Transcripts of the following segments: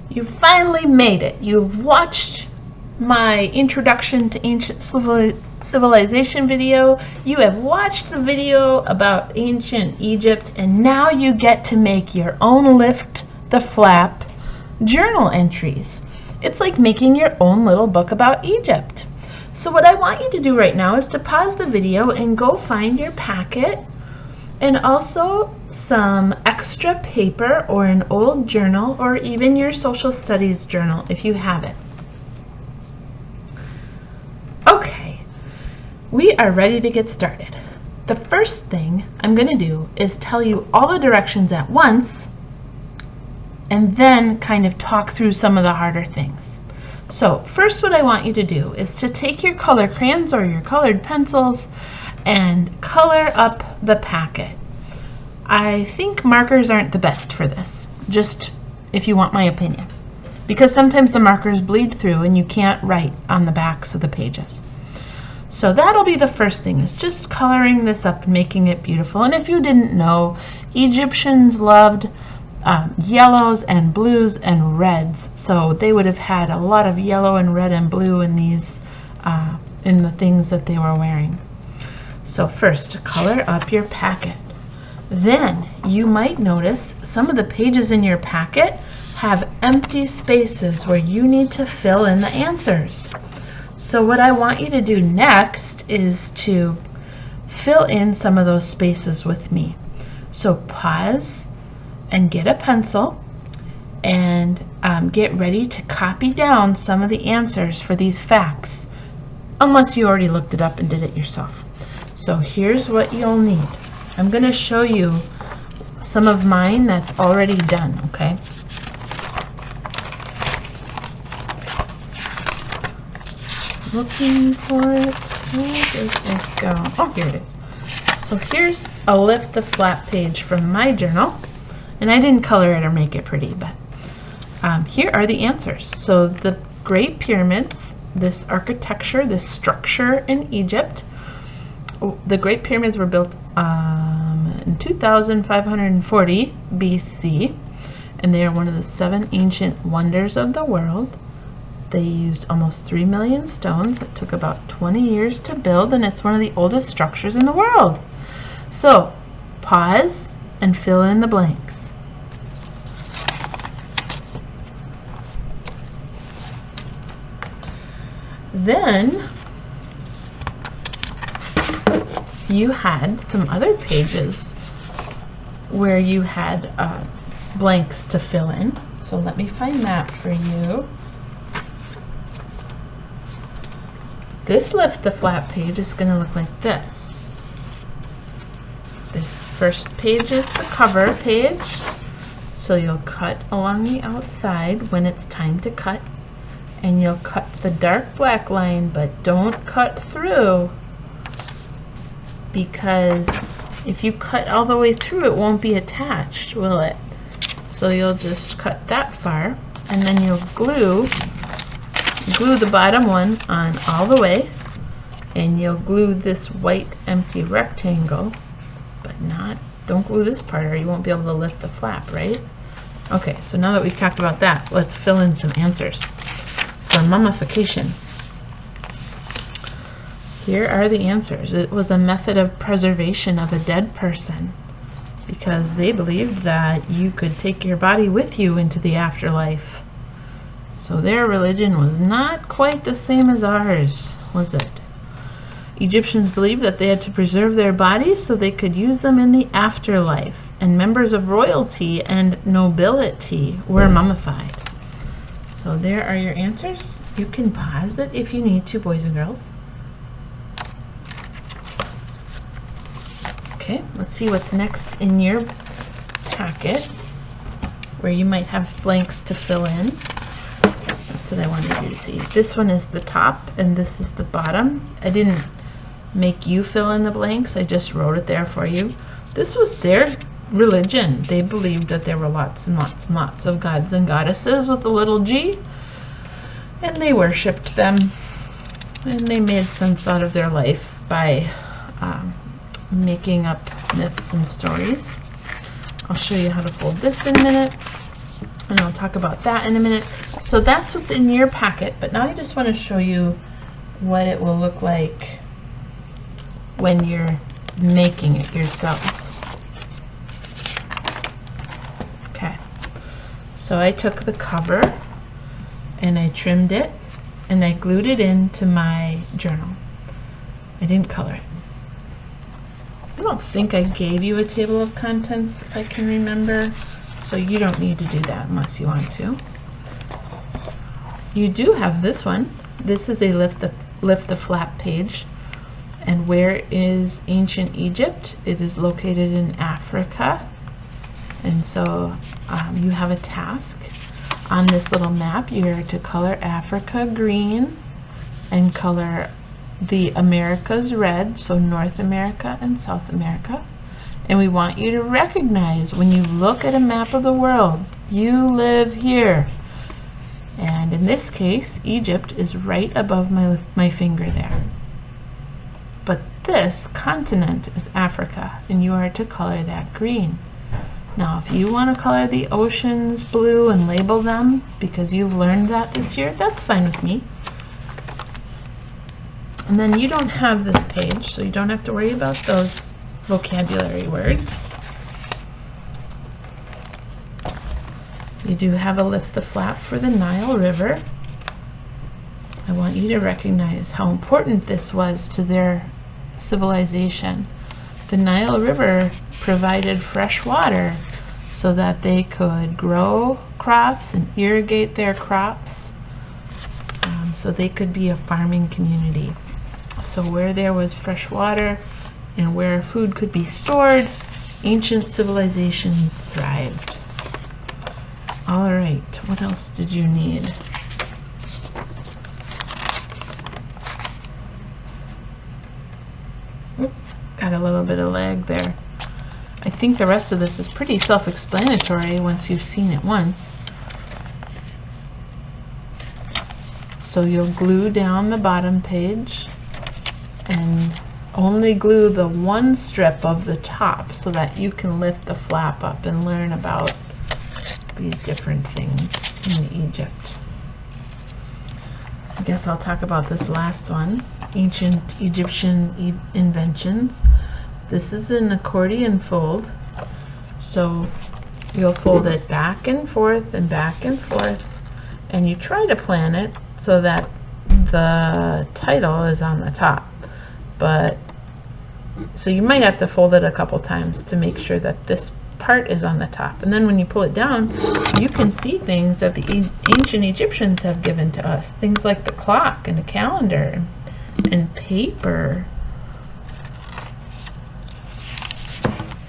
You finally made it. You've watched my introduction to ancient civilization video. You have watched the video about ancient Egypt, and now you get to make your own lift the flap journal entries. It's like making your own little book about Egypt. So what I want you to do right now is to pause the video and go find your packet and also some extra paper or an old journal or even your social studies journal if you have it. Okay, we are ready to get started. The first thing I'm going to do is tell you all the directions at once and then kind of talk through some of the harder things. So first, what I want you to do is to take your color crayons or your colored pencils and color up the packet. I think markers aren't the best for this, just if you want my opinion, because sometimes the markers bleed through and you can't write on the backs of the pages. So that'll be the first thing, is just coloring this up and making it beautiful. And if you didn't know, Egyptians loved yellows and blues and reds, so they would have had a lot of yellow and red and blue in these in the things that they were wearing. So first, color up your packet. Then you might notice some of the pages in your packet have empty spaces where you need to fill in the answers. So what I want you to do next is to fill in some of those spaces with me. So pause and get a pencil and get ready to copy down some of the answers for these facts, unless you already looked it up and did it yourself. So here's what you'll need. I'm going to show you some of mine that's already done, okay? Looking for it. Where did it go? Oh, here it is. So here's a lift the flap page from my journal. And I didn't color it or make it pretty, but here are the answers. So the Great Pyramids, this architecture, this structure in Egypt, the Great Pyramids were built in 2540 BC, and they are one of the 7 ancient wonders of the world. They used almost 3 million stones. It took about 20 years to build, and it's one of the oldest structures in the world. So pause and fill in the blanks. Then you had some other pages where you had blanks to fill in. So let me find that for you. This lift the flap page is going to look like this. This first page is the cover page. So you'll cut along the outside when it's time to cut. And you'll cut the dark black line, but don't cut through, because if you cut all the way through, it won't be attached, will it? So you'll just cut that far, and then you'll glue the bottom one on all the way, and you'll glue this white empty rectangle, but don't glue this part or you won't be able to lift the flap, right? Okay, so now that we've talked about that, let's fill in some answers. For mummification, here are the answers. It was a method of preservation of a dead person because they believed that you could take your body with you into the afterlife. So their religion was not quite the same as ours, was it? Egyptians believed that they had to preserve their bodies so they could use them in the afterlife, and members of royalty and nobility were mummified. So there are your answers. You can pause it if you need to, boys and girls. Okay, let's see what's next in your packet where you might have blanks to fill in. That's what I wanted you to see. This one is the top and this is the bottom. I didn't make you fill in the blanks. I just wrote it there for you. This was their religion. They believed that there were lots and lots and lots of gods and goddesses with a little g, and they worshipped them, and they made sense out of their life by making up myths and stories. I'll show you how to fold this in a minute. And I'll talk about that in a minute. So that's what's in your packet, but now I just want to show you what it will look like when you're making it yourselves. Okay, so I took the cover and I trimmed it and I glued it into my journal. I didn't color it. I don't think I gave you a table of contents, if I can remember, so you don't need to do that unless you want to. You do have this one. This is a lift the flap page. And where is ancient Egypt? It is located in Africa. And so you have a task on this little map. You're to color Africa green and color the Americas red, so North America and South America. And we want you to recognize when you look at a map of the world, you live here. And in this case, Egypt is right above my finger there. But this continent is Africa, and you are to color that green. Now, if you want to color the oceans blue and label them because you've learned that this year, that's fine with me. And then you don't have this page, so you don't have to worry about those vocabulary words. You do have a lift the flap for the Nile River. I want you to recognize how important this was to their civilization. The Nile River provided fresh water so that they could grow crops and irrigate their crops, so they could be a farming community. So where there was fresh water and where food could be stored, ancient civilizations thrived. All right, what else did you need? Got a little bit of lag there. I think the rest of this is pretty self-explanatory once you've seen it once. So you'll glue down the bottom page and only glue the one strip of the top so that you can lift the flap up and learn about these different things in Egypt. I guess I'll talk about this last one, ancient Egyptian inventions. This is an accordion fold, so you'll fold it back and forth and back and forth, and you try to plan it so that the title is on the top. But so you might have to fold it a couple times to make sure that this part is on the top, and then when you pull it down, you can see things that the ancient Egyptians have given to us, things like the clock and a calendar and paper.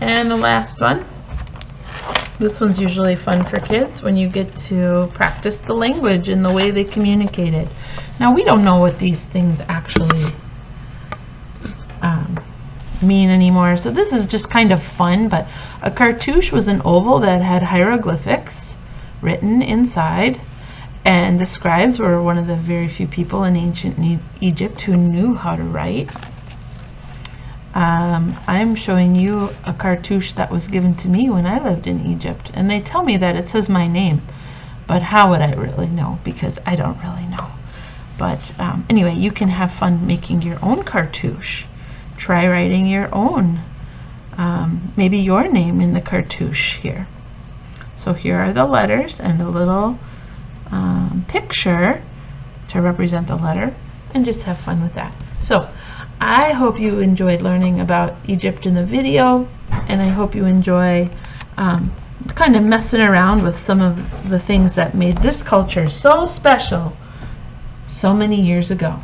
And the last one, this one's usually fun for kids when you get to practice the language and the way they communicated. Now, we don't know what these things actually mean anymore, so this is just kind of fun. But a cartouche was an oval that had hieroglyphics written inside, and the scribes were one of the very few people in ancient Egypt who knew how to write. I'm showing you a cartouche that was given to me when I lived in Egypt, and they tell me that it says my name, but how would I really know, because I don't really know. But anyway, you can have fun making your own cartouche. Try writing your own, maybe your name in the cartouche here. So here are the letters and a little picture to represent the letter, and just have fun with that. So I hope you enjoyed learning about Egypt in the video, and I hope you enjoy kind of messing around with some of the things that made this culture so special so many years ago.